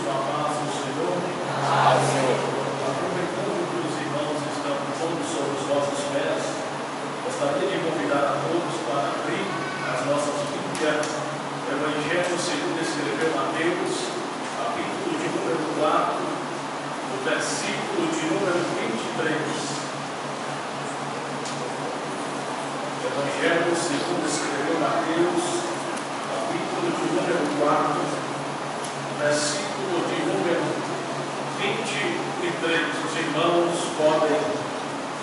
com a paz do Senhor. Aproveitando que os irmãos estão todos sobre os vossos pés, gostaria de convidar a todos para abrir as nossas Bíblias, o Evangelho segundo escreveu Mateus, capítulo de número 4, o versículo de número 23. Evangelho segundo escreveu Mateus, capítulo de número 4, versículo de número 23. Os irmãos podem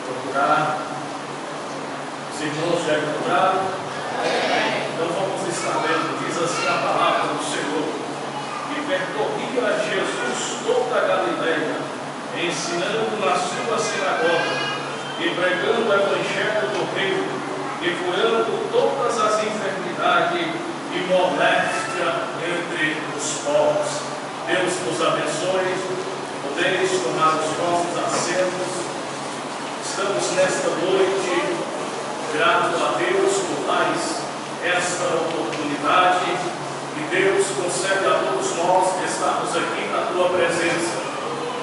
procurar. Os irmãos já encontraram? Então vamos estar vendo. Diz assim a palavra do Senhor: e percorria Jesus toda a Galileia, ensinando na sua sinagoga e pregando o evangelho do reino, e curando todas as enfermidades e moléstia entre os povos. Deus nos abençoe. Podeis tomar os vossos assentos. Estamos nesta noite grato a Deus por mais esta oportunidade que Deus concede a todos nós que estamos aqui na tua presença.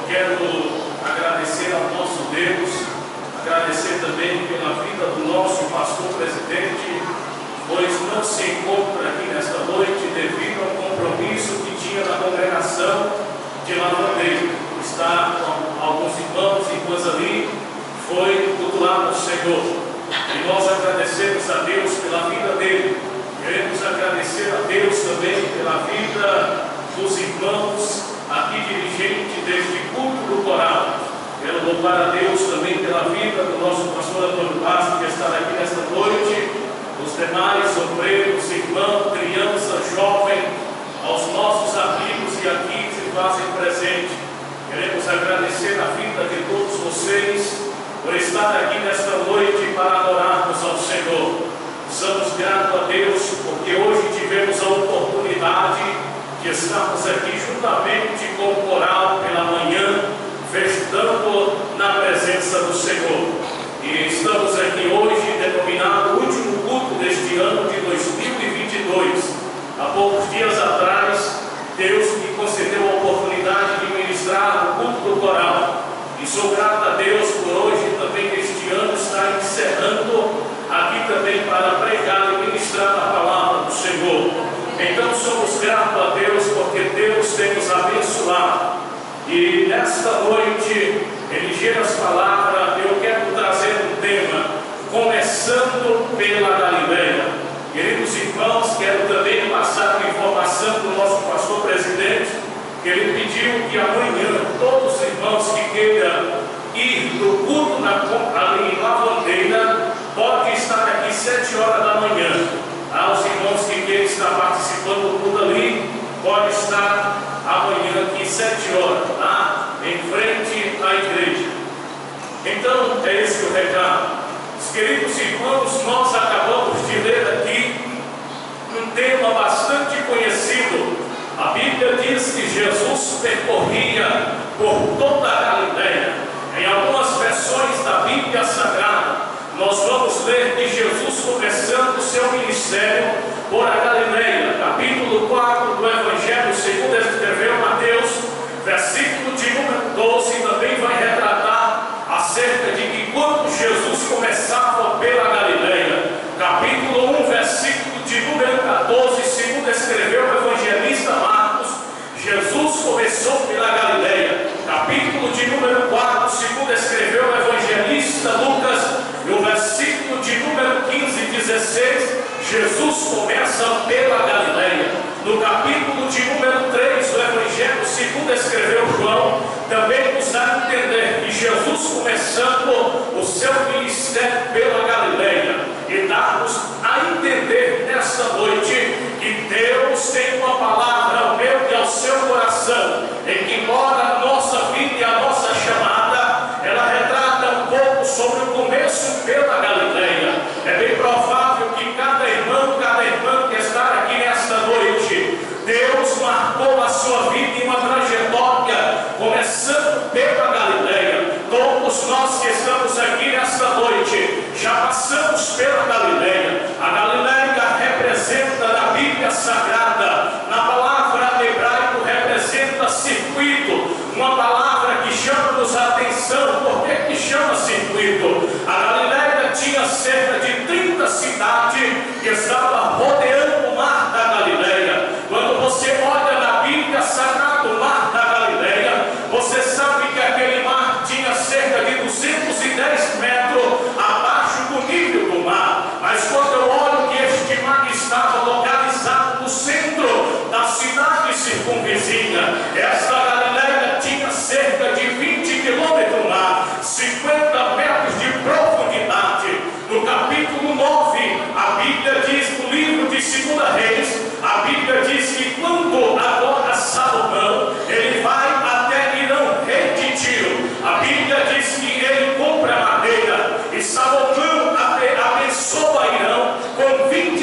Quero agradecer ao nosso Deus, agradecer também pela vida do nosso pastor presidente, pois não se encontra aqui nesta noite devido ao compromisso que tinha na congregação de Lavandeira. Está com alguns irmãos e irmãs ali, foi cultuar no Senhor. E nós agradecemos a Deus pela vida dele. Queremos agradecer a Deus também pela vida dos irmãos aqui dirigentes deste culto do coral. Quero louvar a Deus também pela vida do nosso pastor Antônio Bastos, que está aqui nesta noite, os demais obreiros, irmãos, crianças, jovens, aos nossos amigos que aqui se fazem presente. Queremos agradecer a vida de todos vocês por estar aqui nesta noite para adorarmos ao Senhor. Somos gratos a Deus porque hoje tivemos a oportunidade de estarmos aqui juntamente com o coral pela manhã, festando na presença do Senhor. E estamos aqui hoje, denominado o último culto deste ano de 2022. Há poucos dias atrás, Deus me concedeu a oportunidade de ministrar o culto do coral. E sou grato a Deus por hoje também, este ano, estar encerrando aqui também para pregar e ministrar a palavra do Senhor. Então somos gratos a Deus porque Deus tem nos abençoado. E nesta noite, em ligeiras palavras, eu quero trazer um tema, começando pela Galileia. Queridos irmãos, quero também passar uma informação para o nosso pastor presidente, que ele pediu que amanhã todos os irmãos que queiram ir no culto ali em Lavandeira, podem estar aqui 7 horas da manhã. Os irmãos que queiram estar participando do culto ali, podem estar amanhã aqui 7 horas, tá? Em frente à igreja. Então, é esse o recado. Os queridos irmãos, nós acabamos de ler aqui um tema bastante conhecido. A Bíblia diz que Jesus percorria por toda a Galileia. Em algumas versões da Bíblia Sagrada, nós vamos ler que Jesus começando o seu ministério por a Galileia. Capítulo 4 do Evangelho segundo escreveu Mateus, versículo de número 12, também vai retratar acerca de que quando Jesus começava pela Galileia. Capítulo 1, versículo de número 14, segundo escreveu o evangelista Marcos, Jesus começou pela Galileia. Capítulo de número 4, segundo escreveu o evangelista Lucas, e o versículo de número 15 e 16, Jesus começa pela Galileia. No capítulo de número 3 do Evangelho segundo escreveu João, também nos dá a entender que Jesus começando o seu ministério pela Galileia, e dá-nos a entender nesta noite que Deus tem uma palavra ao meu e ao seu coração, em que mora a nossa vida e a nossa chamada. Ela retrata um pouco sobre o começo pela Galileia. É bem provável que cada irmão que está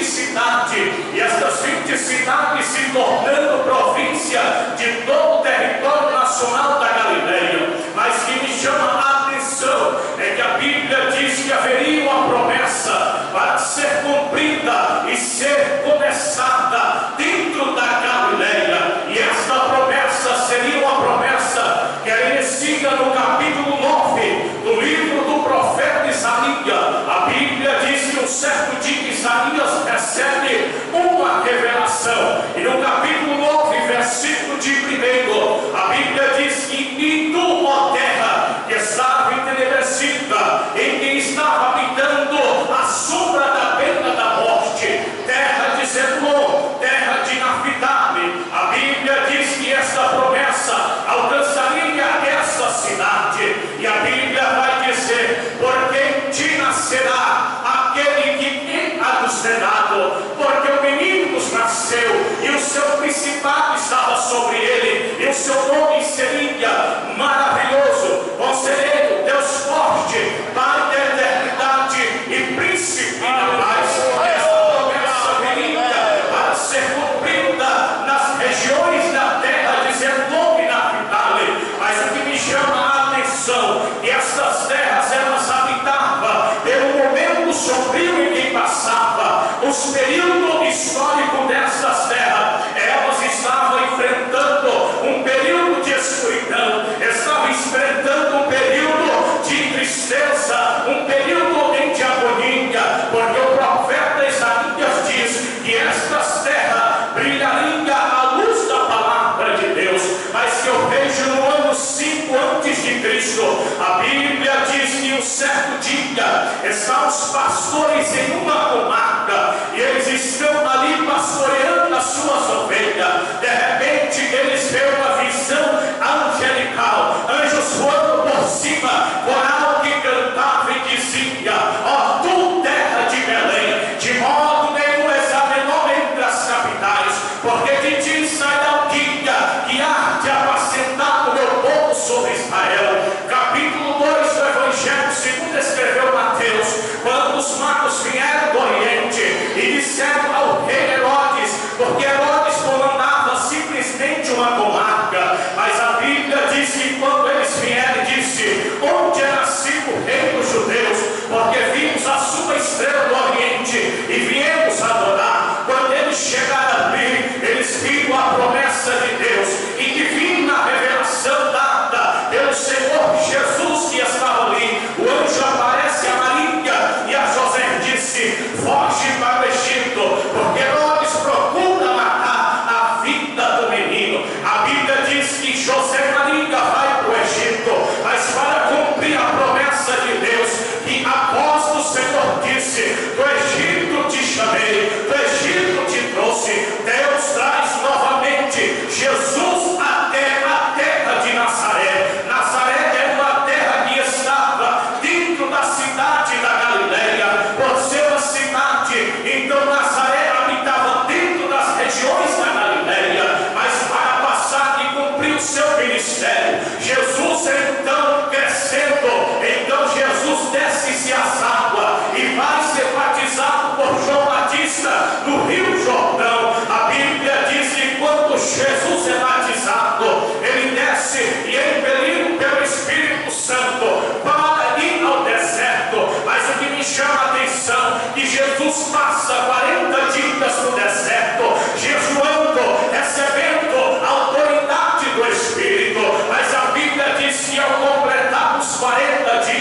cidades, e essas 20 cidades se tornando província de todo o território nacional da Galileia. Mas o que me chama a atenção é que a Bíblia diz que haveria uma promessa para ser cumprida e ser começada dentro da Galileia, e esta promessa seria uma promessa que é iniciada no capítulo 9 do livro do profeta Isaías. A Bíblia diz que um certo dia Isaías recebe uma revelação, e no capítulo 9, versículo de 1, a Bíblia diz que e tu, ó terra, que estava entenebrecida, em que estava habitando a sombra da pena da morte, terra de Zebulon, terra de Naphtali, a Bíblia diz que esta promessa alcançaria essa cidade, e a Bíblia vai dizer: porque em ti nascerá aquele que é adulterado, porque o menino nos nasceu, e o seu principado estava sobre ele, e o seu nome seria Maravilhoso, Conselheiro, Deus Forte, Pai da eternidade e Príncipe da paz. Esta promessa viria para ser cumprida nas regiões da terra de Zebulon e Naphtali. Mas o que me chama a atenção é que estas terras elas habitavam pelo momento sombrio em que passava, os períodos históricos destas terras, elas estavam enfrentando um período de escuridão, estavam enfrentando um período de tristeza, um período de agonia, porque o profeta Isaías diz que estas terras brilhariam à luz da palavra de Deus. Mas que eu vejo no ano 5 antes de Cristo, a Bíblia diz que um certo dia estão os pastores em uma comarca, e eles estão ali pastoreando as suas ovelhas. De repente eles veem uma visão angelical, anjos voando por cima, coral que cantava e dizia: ó tu terra de Belém, de modo nenhum és a menor entre as capitais, porque de ti sairá o dia que há de apacentar o meu povo sobre Israel. Capítulo 2 do Evangelho segundo escreveu Mateus, quando os magos vieram do Oriente e disseram ao rei Herodes, porque Herodes comandava simplesmente uma comarca, mas a Bíblia diz que quando eles vieram, disse: onde é nascido o rei dos judeus? Porque vimos a sua estrela do Oriente e viemos adorar. Quando eles chegaram ali, eles viram a promessa de Deus e divina revelação dada pelo Senhor Jesus que estava ali. O anjo aparece a Maria e a José disse: foge para o Egito, porque Herodes procura matar a vida do menino. A Bíblia diz que José e Maria vai para o Egito, mas para cumprir a promessa de Deus, que após o Senhor disse: do Egito te chamei, do Egito te trouxe, Deus traz novamente Jesus até a terra de Nazaré. Nazaré é uma terra que estava dentro da cidade da Galileia, por ser uma cidade, então Nazaré habitava dentro das regiões da Galileia, mas para passar e cumprir o seu ministério, Jesus então crescendo, então Jesus desce-se as águas e vai ser batizado por João Batista no Rio Jordão. A Bíblia diz que quando Jesus é batizado, ele desce e é impelido pelo Espírito Santo para ir ao deserto. Mas o que me chama a atenção é que Jesus passa 40 dias no deserto, jejuando, recebendo a autoridade do Espírito. Mas a Bíblia diz que ao completar os 40 dias,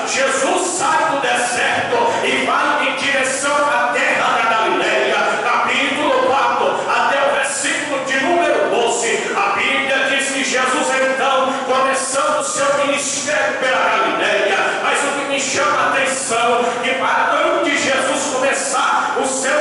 Jesus sai do deserto e vai em direção à terra da Galileia. Capítulo 4 até o versículo de número 12, a Bíblia diz que Jesus então começando o seu ministério pela Galileia. Mas o que me chama a atenção é que para antes de Jesus começar o seu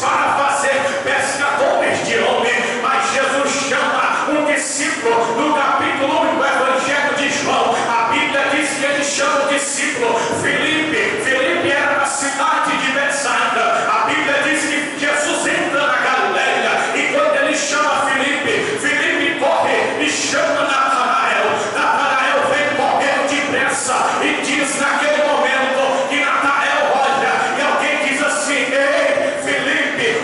para fazer pescadores de homens. Mas Jesus chama um discípulo. No capítulo 1 do Evangelho de João, a Bíblia diz que ele chama o discípulo Filipe. Filipe era da cidade de Betsaida. A Bíblia diz que Jesus entra na Galileia, e quando ele chama Filipe, Filipe corre e chama Natanael. Natanael vem correndo depressa e diz naquele momento que Natanael olha e alguém diz assim: ei, Filipe,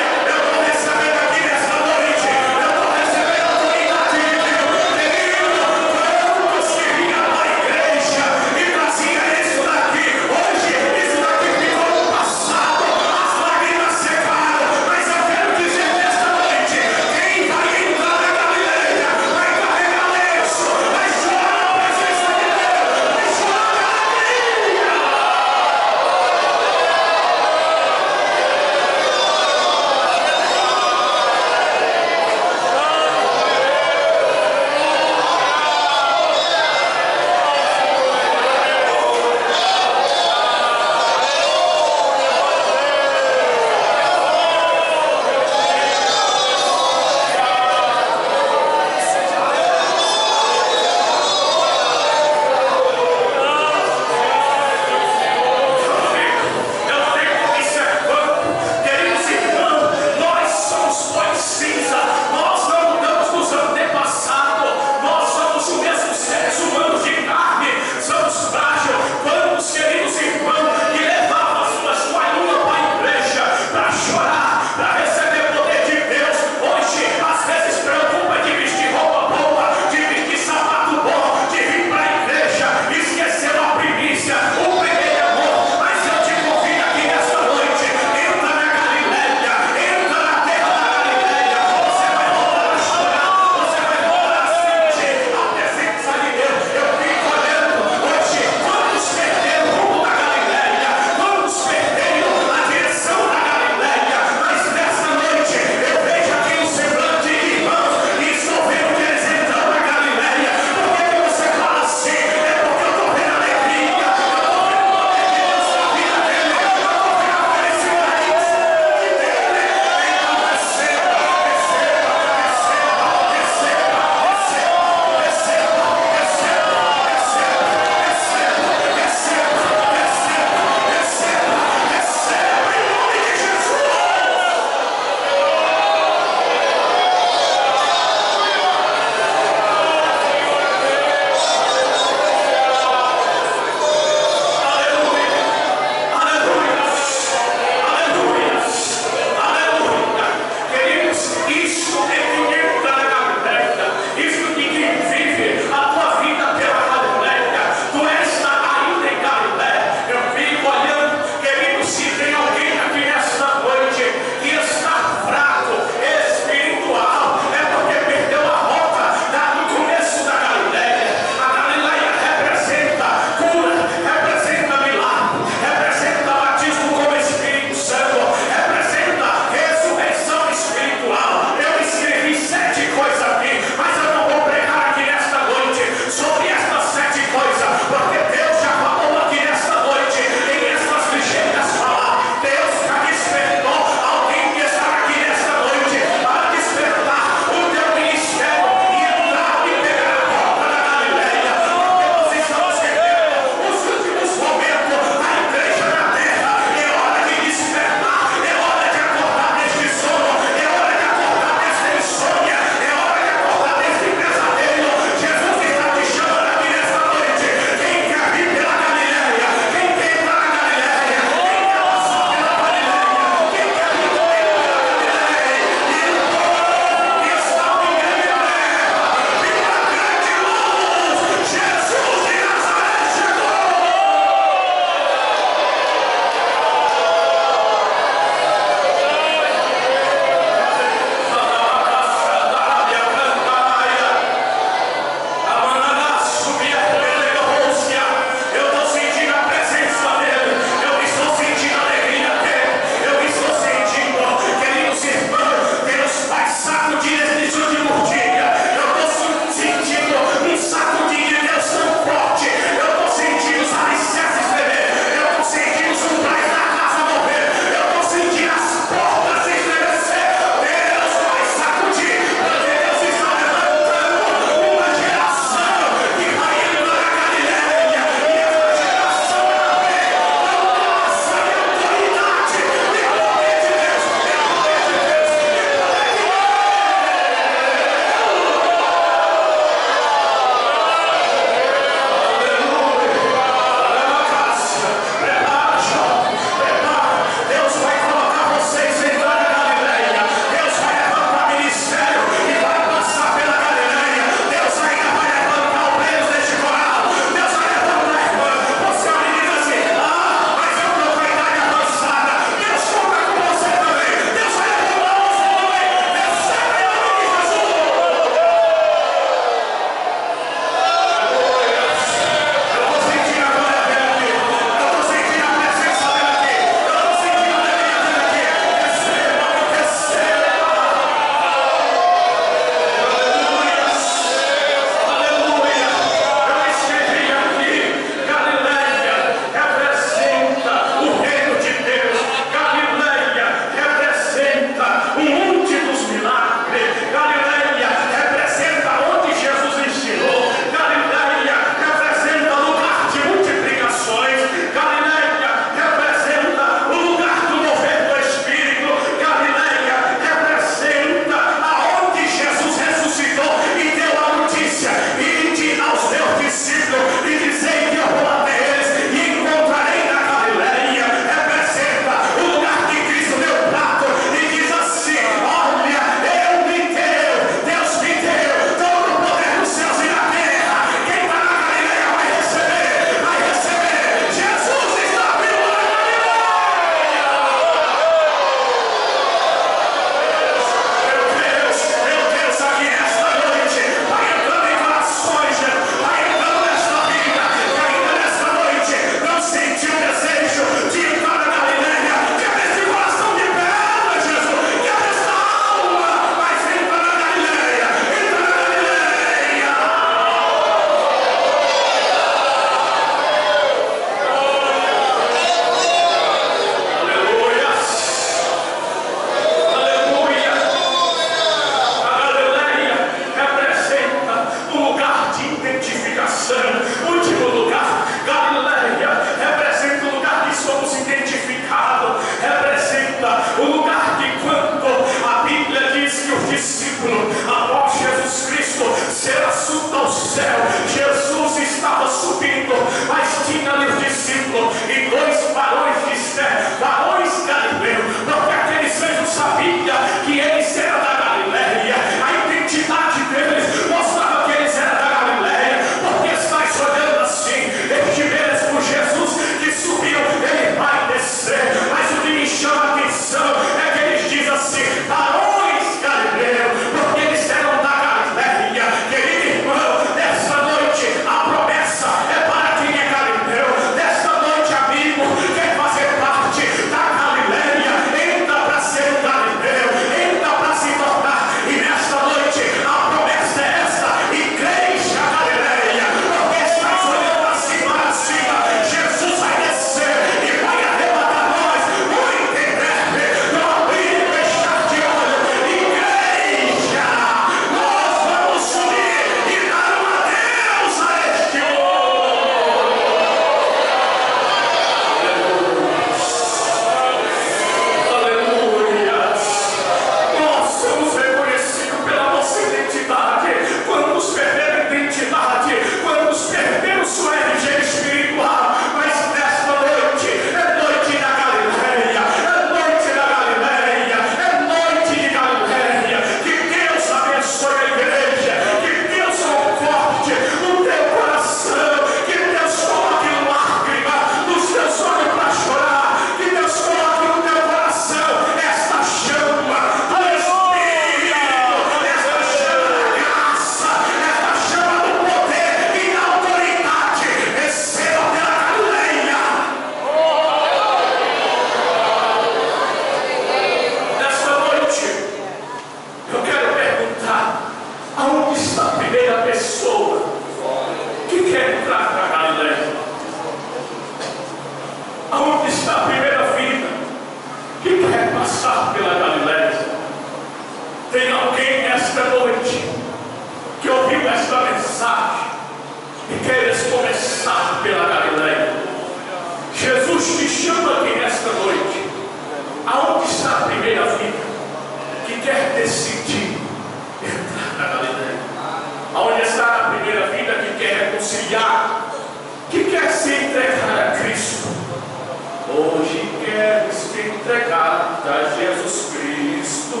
Jesus Cristo,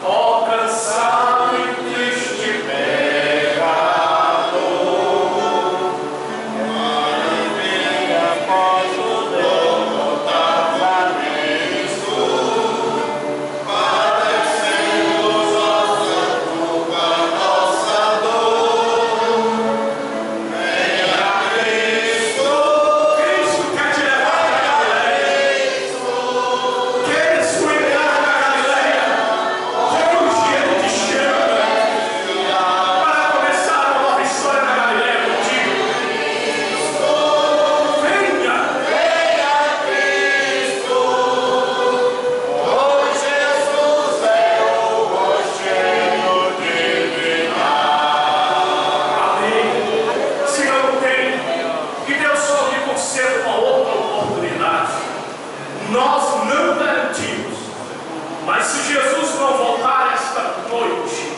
ó cansado e triste pecador, aleluia, posso derrotar a Cristo, padecendo nossa culpa, nossa dor. Venha Cristo, Cristo quer te levar para a Galileia, quer cuidar da Galileia, como Ele te chama, para começar uma nova história na Galileia contigo. Venha, Cristo, oh Jesus é o rochedo divino. Amém. Se não tem, que Deus só lhe conceda uma outra oportunidade. Nós não garantimos, mas se Jesus não voltar esta noite,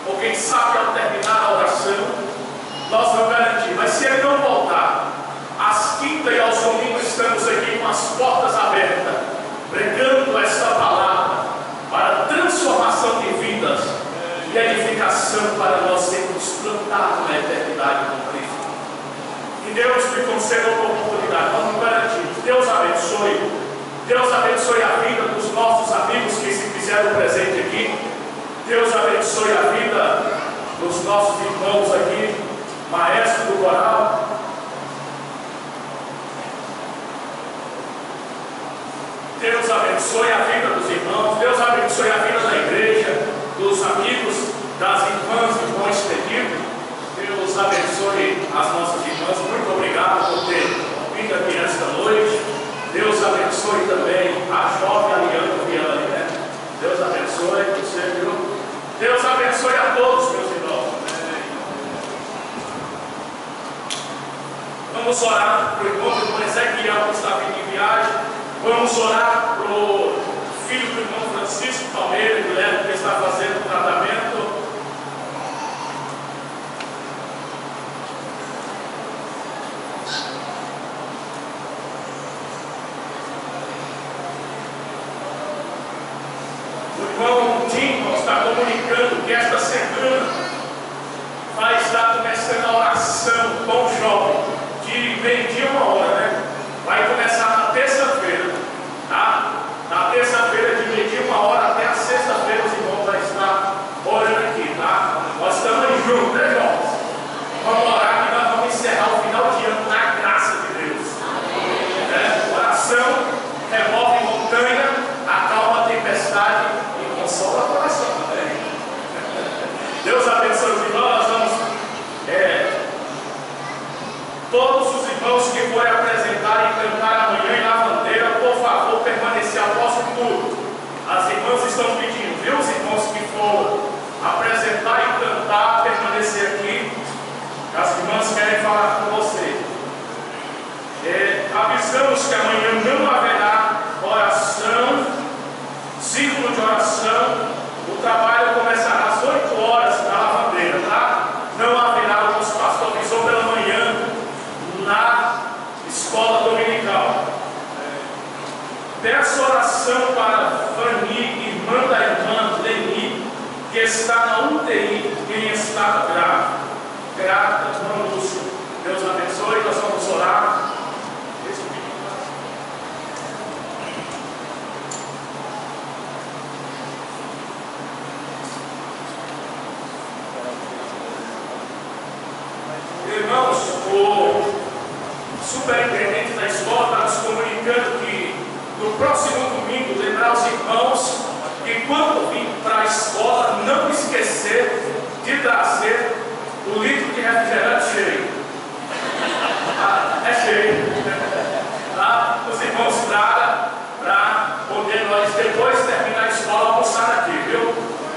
ou quem sabe ao terminar a oração, nós não garantimos, mas se Ele não voltar, às quintas e aos domingos estamos aqui com as portas abertas, pregando esta palavra para transformação de vidas e edificação para nós sermos plantados na eternidade com Cristo. Que Deus me conceda uma oportunidade, nós não garantimos. Deus abençoe. Deus abençoe a vida dos nossos amigos que se fizeram presente aqui. Deus abençoe a vida dos nossos irmãos aqui, maestro do coral. Deus abençoe a vida dos irmãos. Deus abençoe a vida da igreja, dos amigos, das irmãs do bom expedito. Deus abençoe as nossas irmãs. Muito obrigado por ter vindo aqui nesta noite. Deus abençoe também a jovem Aliana Viana, né? Deus abençoe você, viu? Deus abençoe a todos, meus irmãos. Vamos orar para o irmão do Ezequiel que está vindo em viagem. Vamos orar para o filho do irmão Francisco Palmeira, Guilherme, que está fazendo o tratamento. O irmão Tim está comunicando que esta semana vai estar começando a oração com o jovem de meio-dia a 1 hora, né? Vai começar na terça-feira, tá? Na terça-feira de meio-dia a 1 hora até a sexta-feira os irmãos vão estar orando aqui, tá? Nós estamos juntos, né, jovens? Vamos orar que nós vamos encerrar o final de ano na graça de Deus. Oração remove montanha, acalma a tempestade e consola o coração também. Deus abençoe os irmãos. Nós vamos todos os irmãos que forem apresentar e cantar amanhã em Lavandeira, por favor, permanecer após o culto. As irmãs estão pedindo, viu? Os irmãos que for apresentar e cantar, permanecer aqui. As irmãs querem falar com você. Avisamos que amanhã não haverá oração, círculo de oração. O trabalho começará às 8 horas na Lavandeira, tá? Não haverá, o nosso pastor avisou pela manhã na escola dominical. Peço oração para Vani, irmã da irmã Leni, que está na UTI em estado grave. Grata, vamos. Deus abençoe, nós vamos orar. Irmãos, o superintendente da escola está nos comunicando que no próximo domingo lembrar os irmãos que quando vir para a escola não esquecer de trazer o litro de refrigerante cheio. É cheio. Tá? Os irmãos tragam para poder nós depois terminar a escola almoçar aqui, viu?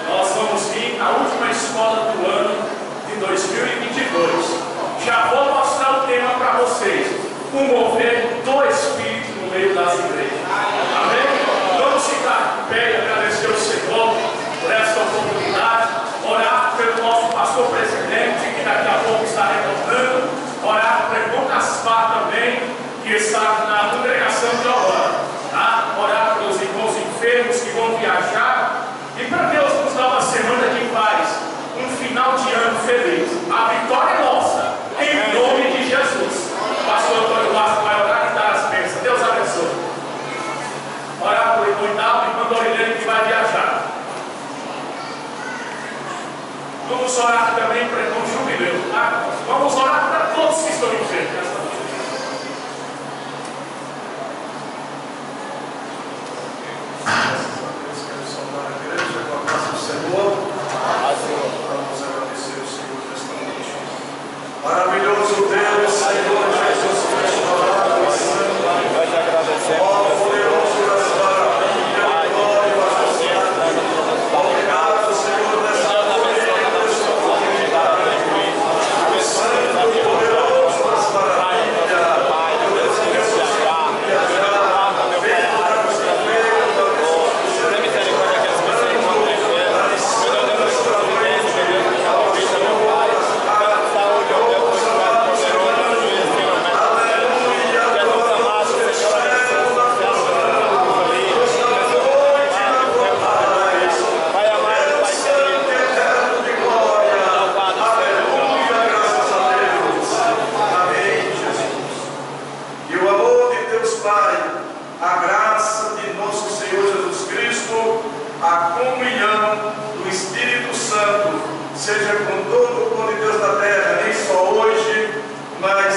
Nós vamos vir na última escola do ano de 2022. Já vou mostrar o tema para vocês: o mover do Espírito no meio das igrejas. Amém? Vamos ficar de pé e agradecer ao Senhor por esta oportunidade. Orar pelo nosso pastor presidente, que daqui a pouco está retornando. Orar pelo irmão Gaspar também, que está na congregação de Aurora. Tá? Orar pelos irmãos enfermos. Vamos orar também para o jubileu, tá? Vamos orar para todos que estão enfermos nesta noite. Graças a Deus, quero saudar a igreja com a paz do Senhor. Vamos agradecer o Senhor nesta noite. Maravilhoso Deus, Senhor Jesus Cristo, amado e santo. Nós agradecemos. Ó poderoso das maravilhas, glória e majestade. Obrigado, Senhor, nesta noite, nesta oportunidade. Santo e poderoso das maravilhas. Deus que nos viajar. Venha para nos trazer, Tem misericórdia daqueles que se encontram enfermos. Meu Deus, dê sua providência, meu Deus, dê sua vida, meu Pai. Dê saúde, ó Deus, por estiver poderoso, juiz, Senhor, mestre. Jesus amado, Senhor, Pai amado, Pai querido, louvado aleluia, graças a Deus. Amém, Jesus. E o amor de Deus Pai, a graça de nosso Senhor Jesus Cristo, a comunhão do Espírito Santo, seja com todo o povo de Deus da terra, nem só hoje, mas